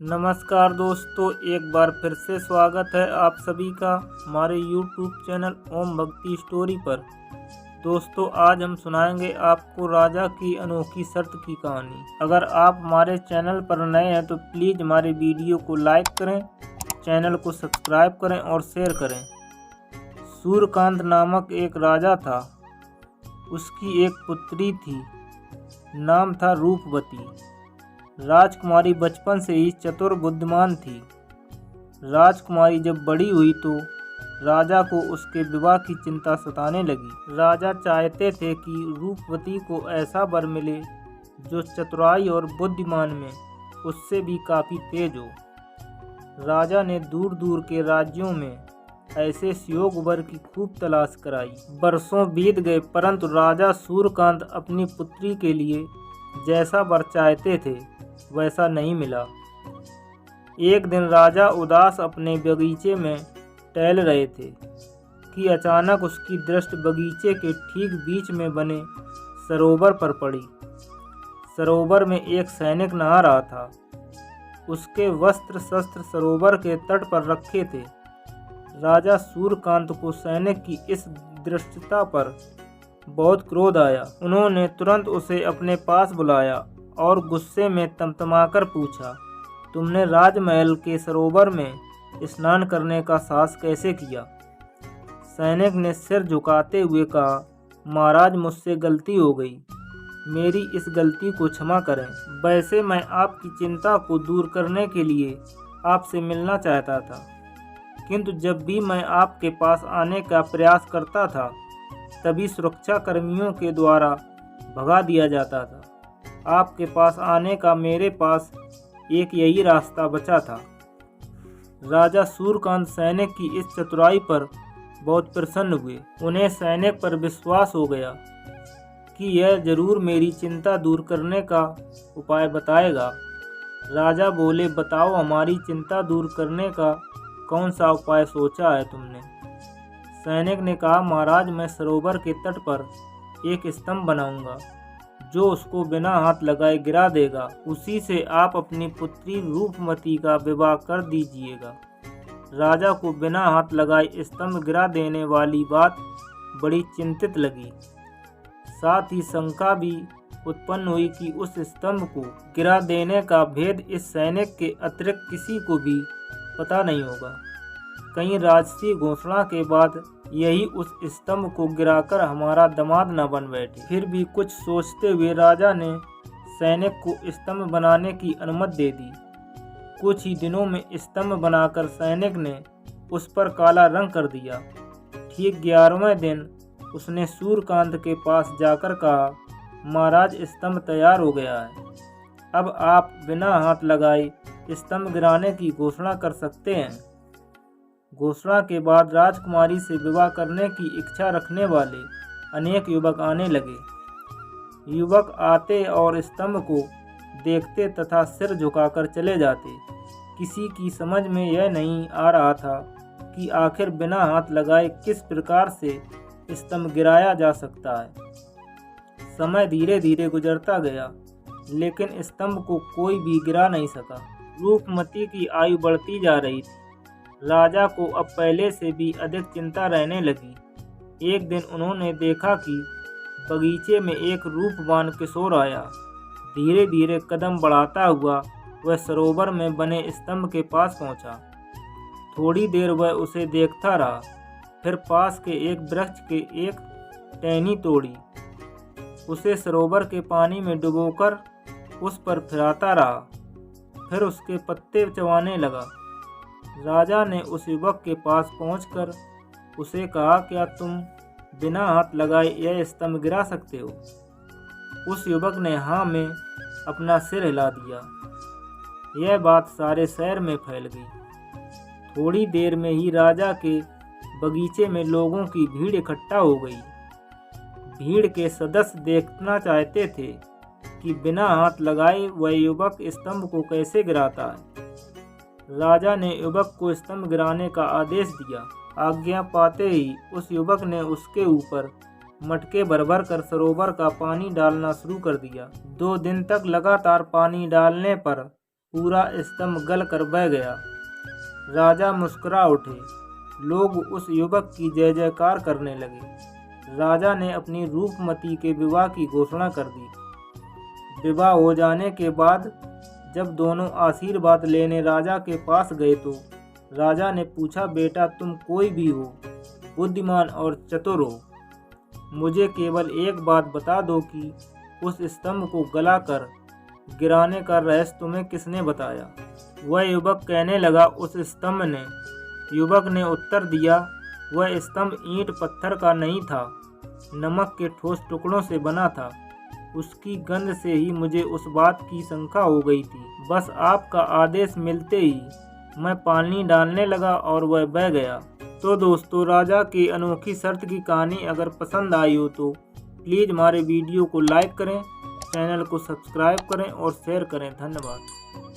नमस्कार दोस्तों, एक बार फिर से स्वागत है आप सभी का हमारे YouTube चैनल ओम भक्ति स्टोरी पर। दोस्तों, आज हम सुनाएंगे आपको राजा की अनोखी शर्त की कहानी। अगर आप हमारे चैनल पर नए हैं तो प्लीज़ हमारे वीडियो को लाइक करें, चैनल को सब्सक्राइब करें और शेयर करें। सूर्यकांत नामक एक राजा था। उसकी एक पुत्री थी, नाम था रूपवती। राजकुमारी बचपन से ही चतुर बुद्धिमान थी। राजकुमारी जब बड़ी हुई तो राजा को उसके विवाह की चिंता सताने लगी। राजा चाहते थे कि रूपवती को ऐसा वर मिले जो चतुराई और बुद्धिमान में उससे भी काफ़ी तेज हो। राजा ने दूर दूर के राज्यों में ऐसे सुयोग्य वर की खूब तलाश कराई। बरसों बीत गए, परंतु राजा सूर्यकांत अपनी पुत्री के लिए जैसा वर चाहते थे वैसा नहीं मिला। एक दिन राजा उदास अपने बगीचे में टहल रहे थे कि अचानक उसकी दृष्टि बगीचे के ठीक बीच में बने सरोवर पर पड़ी। सरोवर में एक सैनिक नहा रहा था। उसके वस्त्र शस्त्र सरोवर के तट पर रखे थे। राजा सूर्यकांत को सैनिक की इस दृष्टता पर बहुत क्रोध आया। उन्होंने तुरंत उसे अपने पास बुलाया और गुस्से में तमतमाकर पूछा, तुमने राजमहल के सरोवर में स्नान करने का साहस कैसे किया? सैनिक ने सिर झुकाते हुए कहा, महाराज, मुझसे गलती हो गई। मेरी इस गलती को क्षमा करें। वैसे मैं आपकी चिंता को दूर करने के लिए आपसे मिलना चाहता था, किंतु जब भी मैं आपके पास आने का प्रयास करता था तभी सुरक्षा कर्मियों के द्वारा भगा दिया जाता था। आपके पास आने का मेरे पास एक यही रास्ता बचा था। राजा सूर्यकांत सैनिक की इस चतुराई पर बहुत प्रसन्न हुए। उन्हें सैनिक पर विश्वास हो गया कि यह जरूर मेरी चिंता दूर करने का उपाय बताएगा। राजा बोले, बताओ, हमारी चिंता दूर करने का कौन सा उपाय सोचा है तुमने? सैनिक ने कहा, महाराज, मैं सरोवर के तट पर एक स्तंभ बनाऊंगा जो उसको बिना हाथ लगाए गिरा देगा। उसी से आप अपनी पुत्री रूपमती का विवाह कर दीजिएगा। राजा को बिना हाथ लगाए स्तंभ गिरा देने वाली बात बड़ी चिंतित लगी। साथ ही शंका भी उत्पन्न हुई कि उस स्तंभ को गिरा देने का भेद इस सैनिक के अतिरिक्त किसी को भी पता नहीं होगा। कहीं राजसी घोषणा के बाद यही उस स्तंभ को गिराकर हमारा दामाद न बन बैठे। फिर भी कुछ सोचते हुए राजा ने सैनिक को स्तंभ बनाने की अनुमति दे दी। कुछ ही दिनों में स्तंभ बनाकर सैनिक ने उस पर काला रंग कर दिया। ठीक 11वें दिन उसने सूर्यकांत के पास जाकर कहा, महाराज, स्तंभ तैयार हो गया है। अब आप बिना हाथ लगाए स्तंभ गिराने की घोषणा कर सकते हैं। घोषणा के बाद राजकुमारी से विवाह करने की इच्छा रखने वाले अनेक युवक आने लगे। युवक आते और स्तंभ को देखते तथा सिर झुकाकर चले जाते। किसी की समझ में यह नहीं आ रहा था कि आखिर बिना हाथ लगाए किस प्रकार से स्तंभ गिराया जा सकता है। समय धीरे धीरे गुजरता गया, लेकिन स्तंभ को कोई भी गिरा नहीं सका। रूपमती की आयु बढ़ती जा रही थी। राजा को अब पहले से भी अधिक चिंता रहने लगी। एक दिन उन्होंने देखा कि बगीचे में एक रूपवान किशोर आया। धीरे धीरे कदम बढ़ाता हुआ वह सरोवर में बने स्तंभ के पास पहुंचा। थोड़ी देर वह उसे देखता रहा, फिर पास के एक वृक्ष के एक टहनी तोड़ी, उसे सरोवर के पानी में डुबोकर उस पर फिराता रहा, फिर उसके पत्ते चबाने लगा। राजा ने उस युवक के पास पहुंचकर उसे कहा, क्या तुम बिना हाथ लगाए यह स्तंभ गिरा सकते हो? उस युवक ने हाँ में अपना सिर हिला दिया। यह बात सारे शहर में फैल गई। थोड़ी देर में ही राजा के बगीचे में लोगों की भीड़ इकट्ठा हो गई। भीड़ के सदस्य देखना चाहते थे कि बिना हाथ लगाए वह युवक स्तंभ को कैसे गिराता है। राजा ने युवक को स्तंभ गिराने का आदेश दिया। आज्ञा पाते ही उस युवक ने उसके ऊपर मटके भर भर कर सरोवर का पानी डालना शुरू कर दिया। 2 दिन तक लगातार पानी डालने पर पूरा स्तंभ गल कर बह गया। राजा मुस्कुरा उठे। लोग उस युवक की जय जयकार करने लगे। राजा ने अपनी रूपमती के विवाह की घोषणा कर दी। विवाह हो जाने के बाद जब दोनों आशीर्वाद लेने राजा के पास गए तो राजा ने पूछा, बेटा तुम कोई भी हो, बुद्धिमान और चतुर हो, मुझे केवल एक बात बता दो कि उस स्तंभ को गलाकर गिराने का रहस्य तुम्हें किसने बताया? वह युवक कहने लगा, उस स्तंभ ने। युवक ने उत्तर दिया, वह स्तंभ ईंट पत्थर का नहीं था, नमक के ठोस टुकड़ों से बना था। उसकी गंध से ही मुझे उस बात की शंका हो गई थी। बस आपका आदेश मिलते ही मैं पानी डालने लगा और वह बह गया। तो दोस्तों, राजा की अनोखी शर्त की कहानी अगर पसंद आई हो तो प्लीज़ हमारे वीडियो को लाइक करें, चैनल को सब्सक्राइब करें और शेयर करें। धन्यवाद।